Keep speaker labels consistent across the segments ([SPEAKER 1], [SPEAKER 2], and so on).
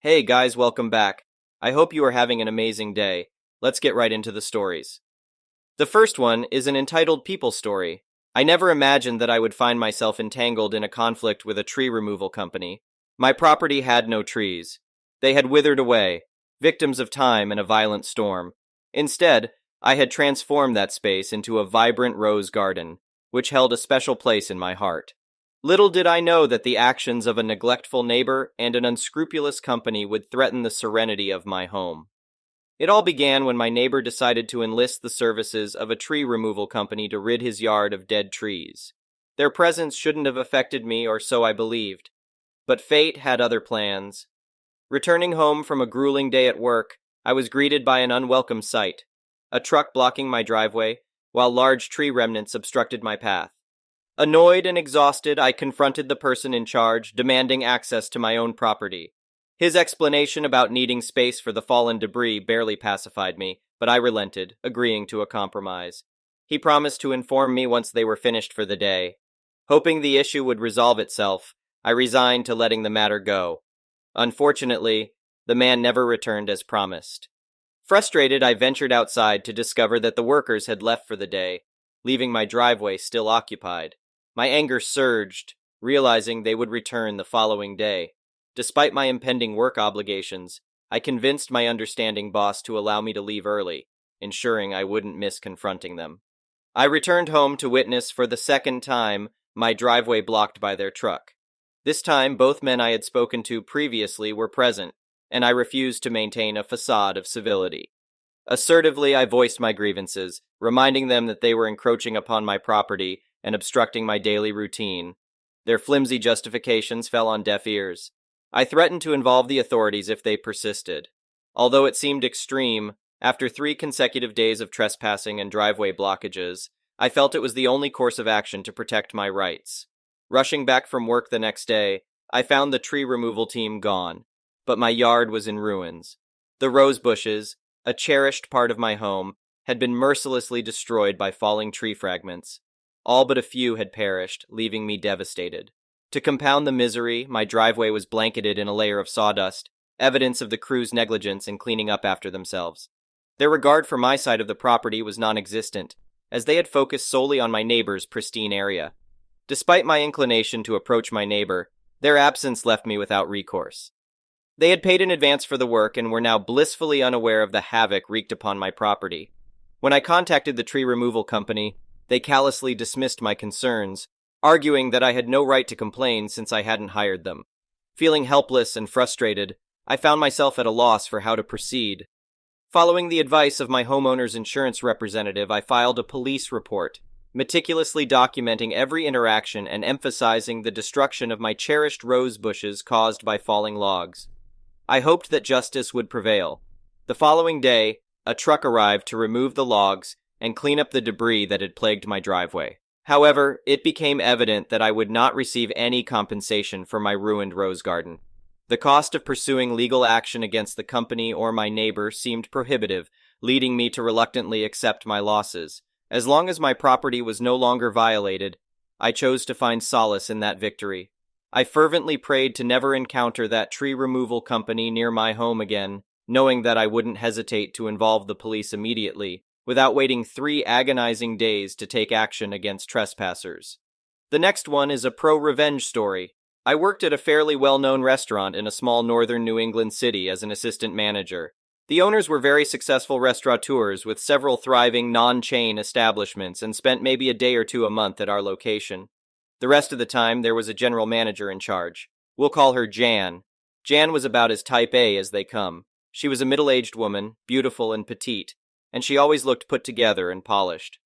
[SPEAKER 1] Hey guys, welcome back. I hope you are having an amazing day. Let's get right into the stories. The first one is an entitled people story. I never imagined that I would find myself entangled in a conflict with a tree removal company. My property had no trees. They had withered away, victims of time and a violent storm. Instead, I had transformed that space into a vibrant rose garden, which held a special place in my heart. Little did I know that the actions of a neglectful neighbor and an unscrupulous company would threaten the serenity of my home. It all began when my neighbor decided to enlist the services of a tree removal company to rid his yard of dead trees. Their presence shouldn't have affected me, or so I believed. But fate had other plans. Returning home from a grueling day at work, I was greeted by an unwelcome sight: a truck blocking my driveway, while large tree remnants obstructed my path. Annoyed and exhausted, I confronted the person in charge, demanding access to my own property. His explanation about needing space for the fallen debris barely pacified me, but I relented, agreeing to a compromise. He promised to inform me once they were finished for the day. Hoping the issue would resolve itself, I resigned to letting the matter go. Unfortunately, the man never returned as promised. Frustrated, I ventured outside to discover that the workers had left for the day, leaving my driveway still occupied. My anger surged, realizing they would return the following day. Despite my impending work obligations, I convinced my understanding boss to allow me to leave early, ensuring I wouldn't miss confronting them. I returned home to witness for the second time my driveway blocked by their truck. This time, both men I had spoken to previously were present, and I refused to maintain a facade of civility. Assertively, I voiced my grievances, reminding them that they were encroaching upon my property and obstructing my daily routine. Their flimsy justifications fell on deaf ears. I threatened to involve the authorities if they persisted. Although it seemed extreme, after 3 consecutive days of trespassing and driveway blockages, I felt it was the only course of action to protect my rights. Rushing back from work the next day, I found the tree removal team gone, but my yard was in ruins. The rose bushes, a cherished part of my home, had been mercilessly destroyed by falling tree fragments. All but a few had perished, leaving me devastated. To compound the misery, my driveway was blanketed in a layer of sawdust, evidence of the crew's negligence in cleaning up after themselves. Their regard for my side of the property was non-existent, as they had focused solely on my neighbor's pristine area. Despite my inclination to approach my neighbor, their absence left me without recourse. They had paid in advance for the work and were now blissfully unaware of the havoc wreaked upon my property. When I contacted the tree removal company, they callously dismissed my concerns, arguing that I had no right to complain since I hadn't hired them. Feeling helpless and frustrated, I found myself at a loss for how to proceed. Following the advice of my homeowner's insurance representative, I filed a police report, meticulously documenting every interaction and emphasizing the destruction of my cherished rose bushes caused by falling logs. I hoped that justice would prevail. The following day, a truck arrived to remove the logs and clean up the debris that had plagued my driveway. However, it became evident that I would not receive any compensation for my ruined rose garden. The cost of pursuing legal action against the company or my neighbor seemed prohibitive, leading me to reluctantly accept my losses. As long as my property was no longer violated, I chose to find solace in that victory. I fervently prayed to never encounter that tree removal company near my home again, knowing that I wouldn't hesitate to involve the police immediately, without waiting 3 agonizing days to take action against trespassers. The next one is a pro-revenge story. I worked at a fairly well-known restaurant in a small northern New England city as an assistant manager. The owners were very successful restaurateurs with several thriving non-chain establishments and spent maybe a day or 2 a month at our location. The rest of the time, there was a general manager in charge. We'll call her Jan. Jan was about as type A as they come. She was a middle-aged woman, beautiful and petite, and she always looked put together and polished.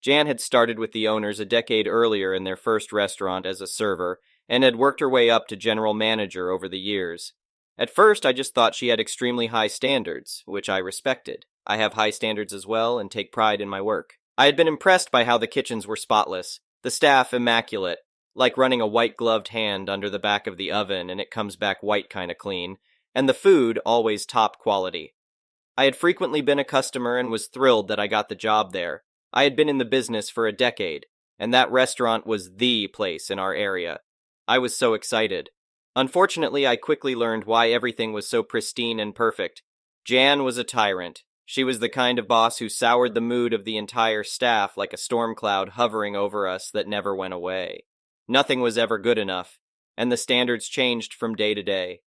[SPEAKER 1] Jan had started with the owners a decade earlier in their first restaurant as a server, and had worked her way up to general manager over the years. At first, I just thought she had extremely high standards, which I respected. I have high standards as well and take pride in my work. I had been impressed by how the kitchens were spotless, the staff immaculate, like running a white-gloved hand under the back of the oven and it comes back white kinda clean, and the food always top quality. I had frequently been a customer and was thrilled that I got the job there. I had been in the business for a decade, and that restaurant was the place in our area. I was so excited. Unfortunately, I quickly learned why everything was so pristine and perfect. Jan was a tyrant. She was the kind of boss who soured the mood of the entire staff like a storm cloud hovering over us that never went away. Nothing was ever good enough, and the standards changed from day to day.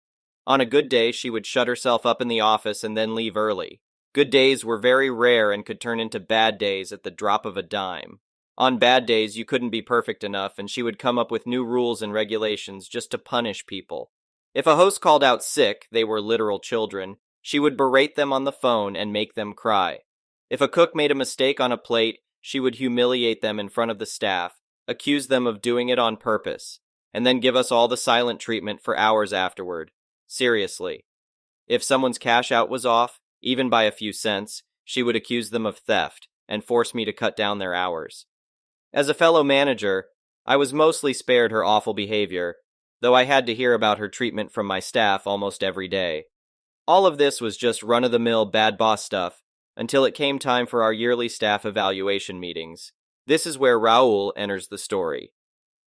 [SPEAKER 1] On a good day, she would shut herself up in the office and then leave early. Good days were very rare and could turn into bad days at the drop of a dime. On bad days, you couldn't be perfect enough, and she would come up with new rules and regulations just to punish people. If a host called out sick, they were literal children, she would berate them on the phone and make them cry. If a cook made a mistake on a plate, she would humiliate them in front of the staff, accuse them of doing it on purpose, and then give us all the silent treatment for hours afterward. Seriously. If someone's cash out was off, even by a few cents, she would accuse them of theft and force me to cut down their hours. As a fellow manager, I was mostly spared her awful behavior, though I had to hear about her treatment from my staff almost every day. All of this was just run-of-the-mill bad boss stuff, until it came time for our yearly staff evaluation meetings. This is where Raul enters the story.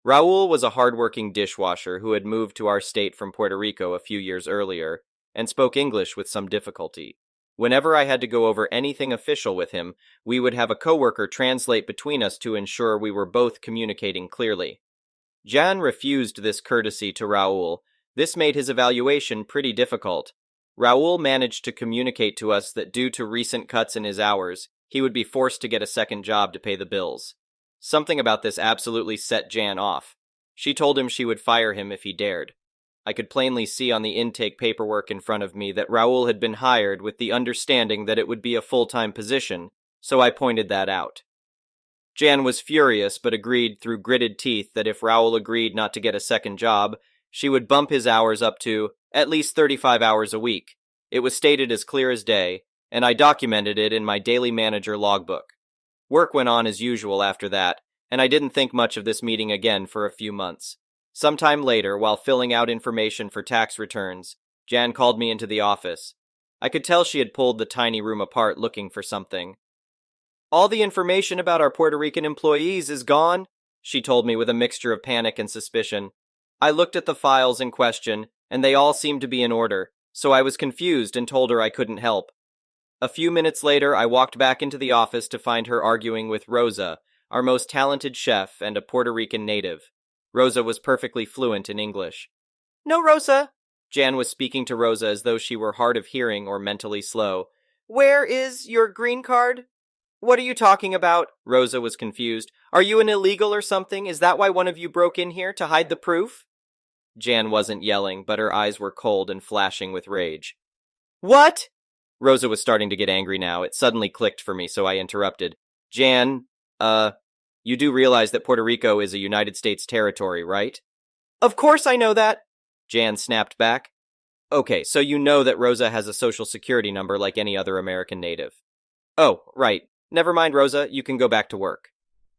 [SPEAKER 1] Raul was a hard-working dishwasher who had moved to our state from Puerto Rico a few years earlier, and spoke English with some difficulty. Whenever I had to go over anything official with him, we would have a coworker translate between us to ensure we were both communicating clearly. Jan refused this courtesy to Raul. This made his evaluation pretty difficult. Raul managed to communicate to us that due to recent cuts in his hours, he would be forced to get a second job to pay the bills. Something about this absolutely set Jan off. She told him she would fire him if he dared. I could plainly see on the intake paperwork in front of me that Raul had been hired with the understanding that it would be a full-time position, so I pointed that out. Jan was furious but agreed through gritted teeth that if Raul agreed not to get a second job, she would bump his hours up to at least 35 hours a week. It was stated as clear as day, and I documented it in my daily manager logbook. Work went on as usual after that, and I didn't think much of this meeting again for a few months. Sometime later, while filling out information for tax returns, Jan called me into the office. I could tell she had pulled the tiny room apart looking for something. "All the information about our Puerto Rican employees is gone," she told me with a mixture of panic and suspicion. I looked at the files in question, and they all seemed to be in order, so I was confused and told her I couldn't help. A few minutes later, I walked back into the office to find her arguing with Rosa, our most talented chef and a Puerto Rican native. Rosa was perfectly fluent in English. "No, Rosa." Jan was speaking to Rosa as though she were hard of hearing or mentally slow. "Where is your green card?" "What are you talking about?" Rosa was confused. "Are you an illegal or something? Is that why one of you broke in here, to hide the proof?" Jan wasn't yelling, but her eyes were cold and flashing with rage. "What?" Rosa was starting to get angry now. It suddenly clicked for me, so I interrupted. "Jan, you do realize that Puerto Rico is a United States territory, right?" "Of course I know that," Jan snapped back. "Okay, so you know that Rosa has a social security number like any other American native." "Oh, right. Never mind, Rosa, you can go back to work."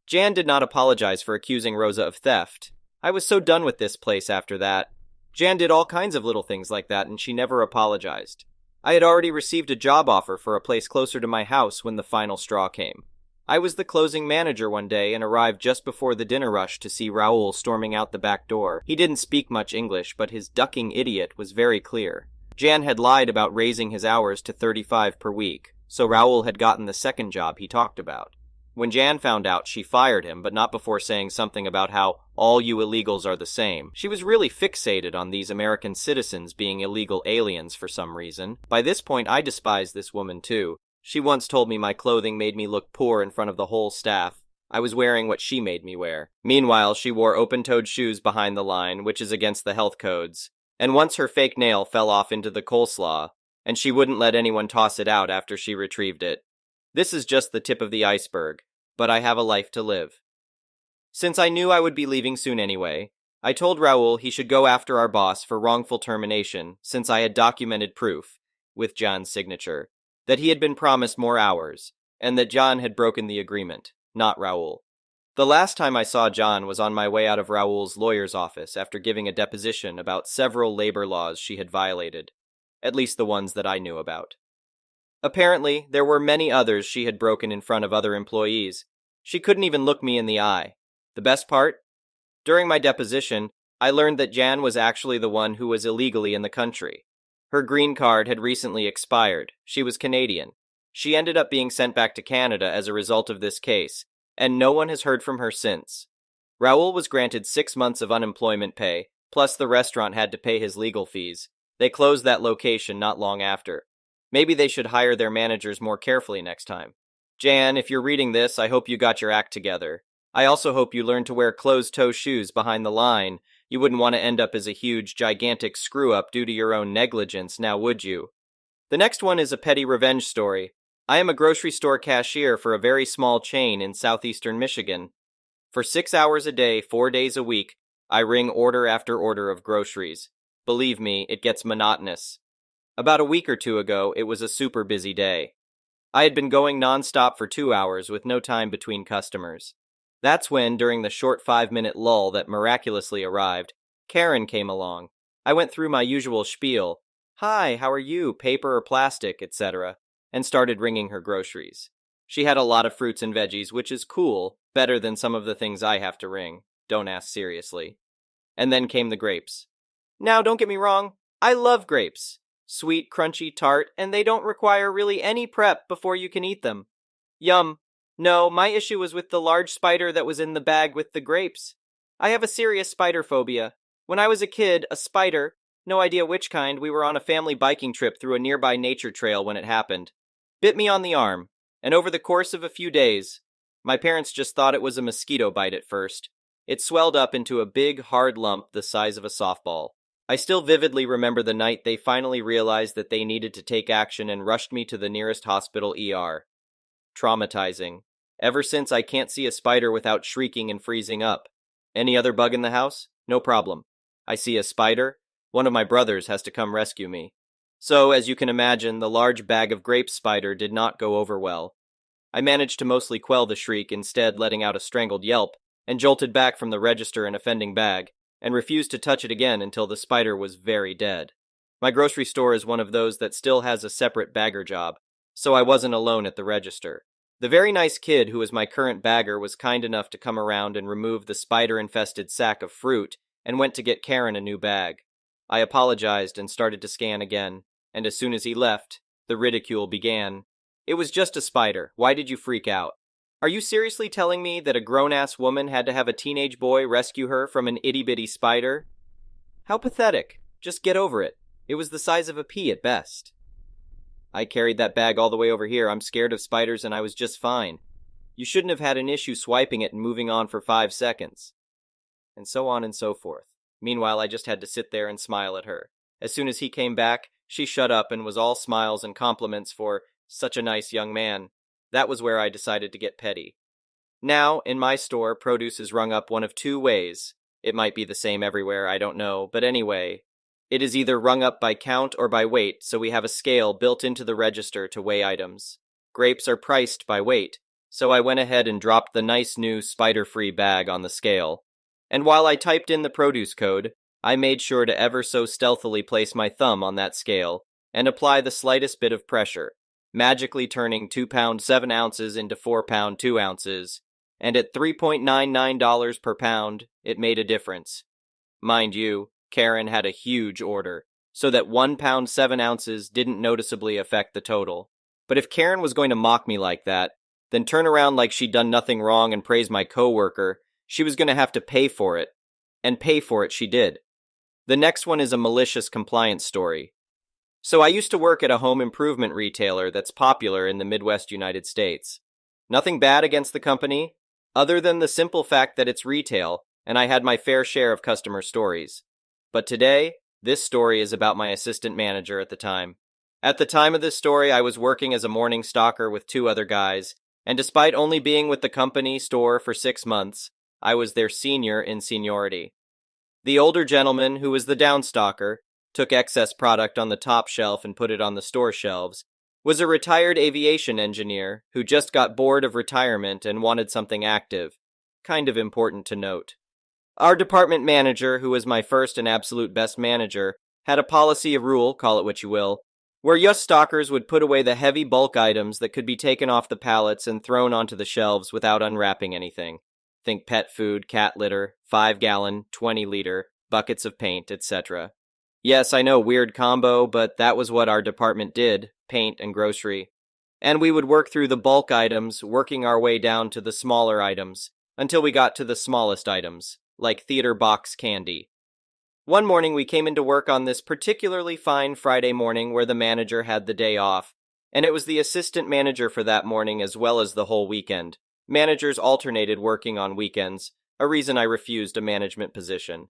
[SPEAKER 1] Jan did not apologize for accusing Rosa of theft. I was so done with this place after that. Jan did all kinds of little things like that, and she never apologized. I had already received a job offer for a place closer to my house when the final straw came. I was the closing manager one day and arrived just before the dinner rush to see Raul storming out the back door. He didn't speak much English, but his ducking idiot was very clear. Jan had lied about raising his hours to 35 per week, so Raul had gotten the second job he talked about. When Jan found out, she fired him, but not before saying something about how all you illegals are the same. She was really fixated on these American citizens being illegal aliens for some reason. By this point, I despised this woman too. She once told me my clothing made me look poor in front of the whole staff. I was wearing what she made me wear. Meanwhile, she wore open-toed shoes behind the line, which is against the health codes. And once her fake nail fell off into the coleslaw, and she wouldn't let anyone toss it out after she retrieved it. This is just the tip of the iceberg, but I have a life to live. Since I knew I would be leaving soon anyway, I told Raul he should go after our boss for wrongful termination since I had documented proof, with John's signature, that he had been promised more hours, and that John had broken the agreement, not Raul. The last time I saw John was on my way out of Raul's lawyer's office after giving a deposition about several labor laws she had violated, at least the ones that I knew about. Apparently, there were many others she had broken in front of other employees. She couldn't even look me in the eye. The best part? During my deposition, I learned that Jan was actually the one who was illegally in the country. Her green card had recently expired. She was Canadian. She ended up being sent back to Canada as a result of this case, and no one has heard from her since. Raoul was granted 6 months of unemployment pay, plus the restaurant had to pay his legal fees. They closed that location not long after. Maybe they should hire their managers more carefully next time. Jan, if you're reading this, I hope you got your act together. I also hope you learned to wear closed-toe shoes behind the line. You wouldn't want to end up as a huge, gigantic screw-up due to your own negligence, now would you? The next one is a petty revenge story. I am a grocery store cashier for a very small chain in southeastern Michigan. For 6 hours a day, 4 days a week, I ring order after order of groceries. Believe me, it gets monotonous. About a week or two ago, it was a super busy day. I had been going non-stop for 2 hours with no time between customers. That's when, during the short 5-minute lull that miraculously arrived, Karen came along. I went through my usual spiel, "Hi, how are you, paper or plastic, etc.," and started ringing her groceries. She had a lot of fruits and veggies, which is cool, better than some of the things I have to ring. Don't ask seriously. And then came the grapes. Now, don't get me wrong, I love grapes. Sweet, crunchy, tart, and they don't require really any prep before you can eat them. Yum. No, my issue was with the large spider that was in the bag with the grapes. I have a serious spider phobia. When I was a kid, a spider, no idea which kind, we were on a family biking trip through a nearby nature trail when it happened, bit me on the arm, and over the course of a few days, my parents just thought it was a mosquito bite at first. It swelled up into a big, hard lump the size of a softball. I still vividly remember the night they finally realized that they needed to take action and rushed me to the nearest hospital ER. Traumatizing. Ever since, I can't see a spider without shrieking and freezing up. Any other bug in the house? No problem. I see a spider, one of my brothers has to come rescue me. So, as you can imagine, the large bag of grape spider did not go over well. I managed to mostly quell the shriek, instead letting out a strangled yelp, and jolted back from the register and offending bag, and refused to touch it again until the spider was very dead. My grocery store is one of those that still has a separate bagger job, so I wasn't alone at the register. The very nice kid who is my current bagger was kind enough to come around and remove the spider-infested sack of fruit and went to get Karen a new bag. I apologized and started to scan again, and as soon as he left, the ridicule began. "It was just a spider. Why did you freak out? Are you seriously telling me that a grown-ass woman had to have a teenage boy rescue her from an itty-bitty spider? How pathetic. Just get over it. It was the size of a pea at best." "I carried that bag all the way over here. I'm scared of spiders and I was just fine. You shouldn't have had an issue swiping it and moving on for 5 seconds. And so on and so forth. Meanwhile, I just had to sit there and smile at her. As soon as he came back, she shut up and was all smiles and compliments for such a nice young man. That was where I decided to get petty. Now, in my store, produce is rung up one of 2 ways. It might be the same everywhere, I don't know, but anyway, it is either rung up by count or by weight, so we have a scale built into the register to weigh items. Grapes are priced by weight, so I went ahead and dropped the nice new spider-free bag on the scale. And while I typed in the produce code, I made sure to ever so stealthily place my thumb on that scale and apply the slightest bit of pressure, magically turning 2 pound 7 ounces into 4 pound 2 ounces, and at $3.99 per pound, it made a difference. Mind you, Karen had a huge order, so that 1 pound 7 ounces didn't noticeably affect the total. But if Karen was going to mock me like that, then turn around like she'd done nothing wrong and praise my coworker, she was going to have to pay for it. And pay for it she did. The next one is a malicious compliance story. So I used to work at a home improvement retailer that's popular in the Midwest United States. Nothing bad against the company, other than the simple fact that it's retail, and I had my fair share of customer stories. But today, this story is about my assistant manager at the time. At the time of this story, I was working as a morning stalker with 2 other guys, and despite only being with the company store for 6 months, I was their senior in seniority. The older gentleman, who was the downstalker, took excess product on the top shelf and put it on the store shelves, was a retired aviation engineer who just got bored of retirement and wanted something active. Kind of important to note. Our department manager, who was my first and absolute best manager, had a policy, a rule, call it what you will, where us stalkers would put away the heavy bulk items that could be taken off the pallets and thrown onto the shelves without unwrapping anything. Think pet food, cat litter, 5-gallon, 20-liter, buckets of paint, etc. Yes, I know, weird combo, but that was what our department did, paint and grocery. And we would work through the bulk items, working our way down to the smaller items, until we got to the smallest items, like theater box candy. One morning we came into work on this particularly fine Friday morning where the manager had the day off, and it was the assistant manager for that morning as well as the whole weekend. Managers alternated working on weekends, a reason I refused a management position.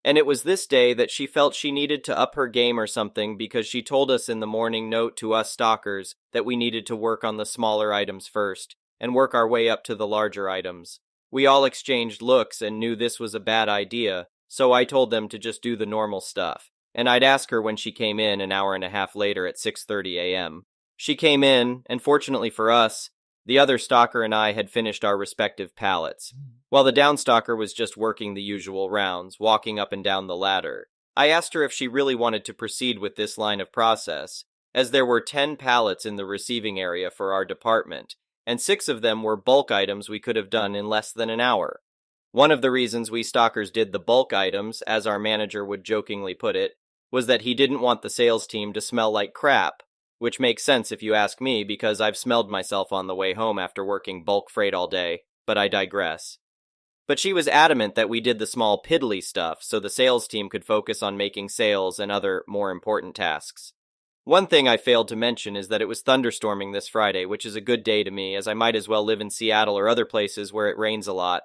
[SPEAKER 1] And it was this day that she felt she needed to up her game or something because she told us in the morning note to us stalkers that we needed to work on the smaller items first and work our way up to the larger items. We all exchanged looks and knew this was a bad idea, so I told them to just do the normal stuff, and I'd ask her when she came in an hour and a half later at 6:30 a.m. She came in, and fortunately for us, the other stalker and I had finished our respective pallets, while the downstalker was just working the usual rounds, walking up and down the ladder. I asked her if she really wanted to proceed with this line of process, as there were 10 pallets in the receiving area for our department, and 6 of them were bulk items we could have done in less than an hour. One of the reasons we stalkers did the bulk items, as our manager would jokingly put it, was that he didn't want the sales team to smell like crap, which makes sense if you ask me because I've smelled myself on the way home after working bulk freight all day, but I digress. But she was adamant that we did the small piddly stuff so the sales team could focus on making sales and other more important tasks. One thing I failed to mention is that it was thunderstorming this Friday, which is a good day to me as I might as well live in Seattle or other places where it rains a lot.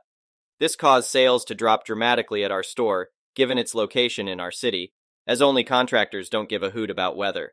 [SPEAKER 1] This caused sales to drop dramatically at our store, given its location in our city, as only contractors don't give a hoot about weather.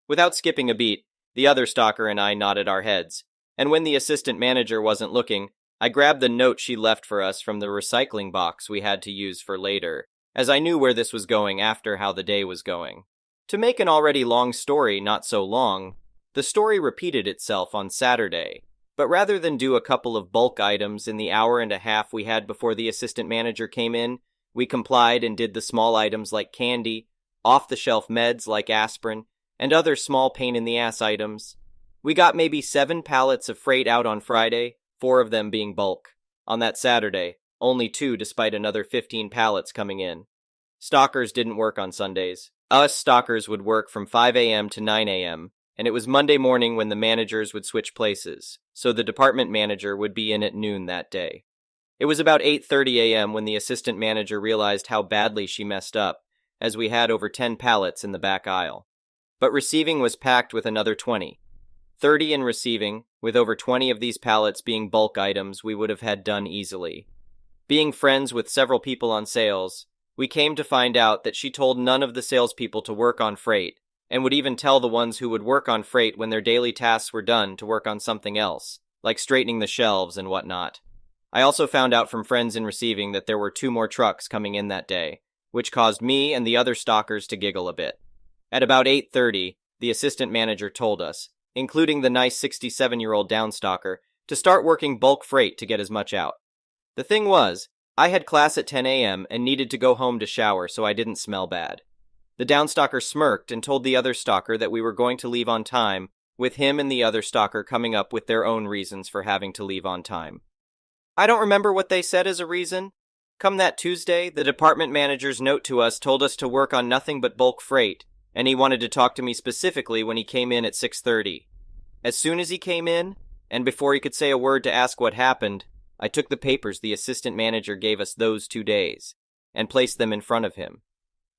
[SPEAKER 1] Without skipping a beat, the other stalker and I nodded our heads, and when the assistant manager wasn't looking, I grabbed the note she left for us from the recycling box we had to use for later, as I knew where this was going after how the day was going. To make an already long story not so long, the story repeated itself on Saturday. But rather than do a couple of bulk items in the hour and a half we had before the assistant manager came in, we complied and did the small items like candy, off-the-shelf meds like aspirin, and other small pain-in-the-ass items. We got maybe 7 pallets of freight out on Friday, 4 of them being bulk. On that Saturday, only 2 despite another 15 pallets coming in. Stalkers didn't work on Sundays. Us stalkers would work from 5 a.m. to 9 a.m., and it was Monday morning when the managers would switch places, so the department manager would be in at noon that day. It was about 8:30 a.m. when the assistant manager realized how badly she messed up, as we had over 10 pallets in the back aisle. But receiving was packed with another 20. 30 in receiving, with over 20 of these pallets being bulk items we would have had done easily. Being friends with several people on sales, we came to find out that she told none of the salespeople to work on freight, and would even tell the ones who would work on freight when their daily tasks were done to work on something else, like straightening the shelves and whatnot. I also found out from friends in receiving that there were 2 more trucks coming in that day, which caused me and the other stalkers to giggle a bit. At about 8:30, the assistant manager told us, including the nice 67-year-old downstalker, to start working bulk freight to get as much out. The thing was, I had class at 10 a.m. and needed to go home to shower so I didn't smell bad. The downstalker smirked and told the other stalker that we were going to leave on time, with him and the other stalker coming up with their own reasons for having to leave on time. I don't remember what they said as a reason. Come that Tuesday, the department manager's note to us told us to work on nothing but bulk freight, and he wanted to talk to me specifically when he came in at 6:30. As soon as he came in, and before he could say a word to ask what happened, I took the papers the assistant manager gave us those 2 days, and placed them in front of him.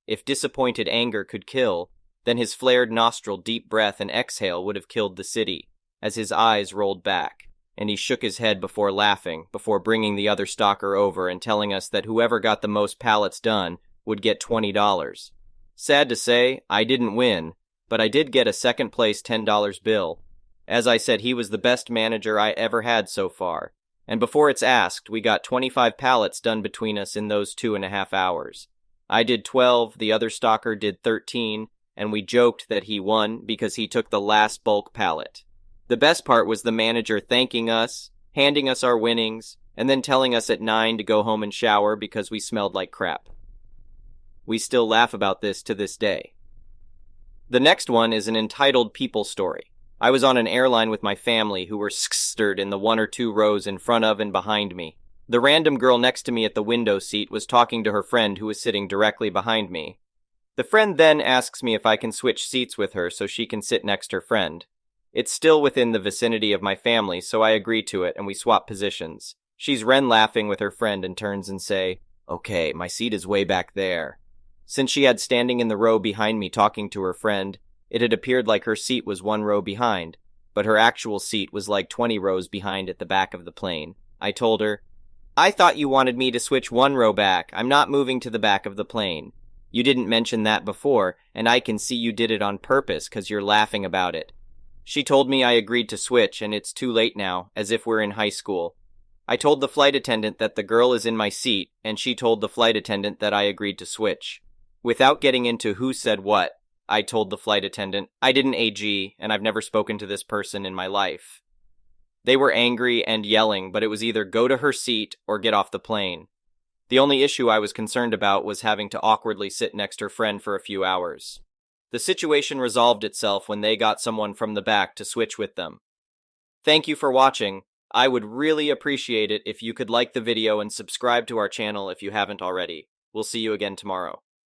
[SPEAKER 1] If disappointed anger could kill, then his flared nostril deep breath and exhale would have killed the city, as his eyes rolled back, and he shook his head before laughing, before bringing the other stalker over and telling us that whoever got the most pallets done would get $20. Sad to say, I didn't win, but I did get a second-place $10 bill. As I said, he was the best manager I ever had so far, and before it's asked, we got 25 pallets done between us in those 2.5 hours. I did 12, the other stalker did 13, and we joked that he won because he took the last bulk pallet. The best part was the manager thanking us, handing us our winnings, and then telling us at 9 to go home and shower because we smelled like crap. We still laugh about this to this day. The next one is an entitled people story. I was on an airline with my family who were stirred in the 1 or 2 rows in front of and behind me. The random girl next to me at the window seat was talking to her friend who was sitting directly behind me. The friend then asks me if I can switch seats with her so she can sit next her friend. It's still within the vicinity of my family, so I agree to it and we swap positions. She's laughing with her friend and turns and say, "Okay, my seat is way back there." Since she had standing in the row behind me talking to her friend, it had appeared like her seat was one row behind, but her actual seat was like 20 rows behind at the back of the plane. I told her, "I thought you wanted me to switch one row back. I'm not moving to the back of the plane. You didn't mention that before, and I can see you did it on purpose because you're laughing about it." She told me I agreed to switch and it's too late now, as if we're in high school. I told the flight attendant that the girl is in my seat, and she told the flight attendant that I agreed to switch. Without getting into who said what, I told the flight attendant, "I didn't AG, and I've never spoken to this person in my life." They were angry and yelling, but it was either go to her seat or get off the plane. The only issue I was concerned about was having to awkwardly sit next her friend for a few hours. The situation resolved itself when they got someone from the back to switch with them. Thank you for watching. I would really appreciate it if you could like the video and subscribe to our channel if you haven't already. We'll see you again tomorrow.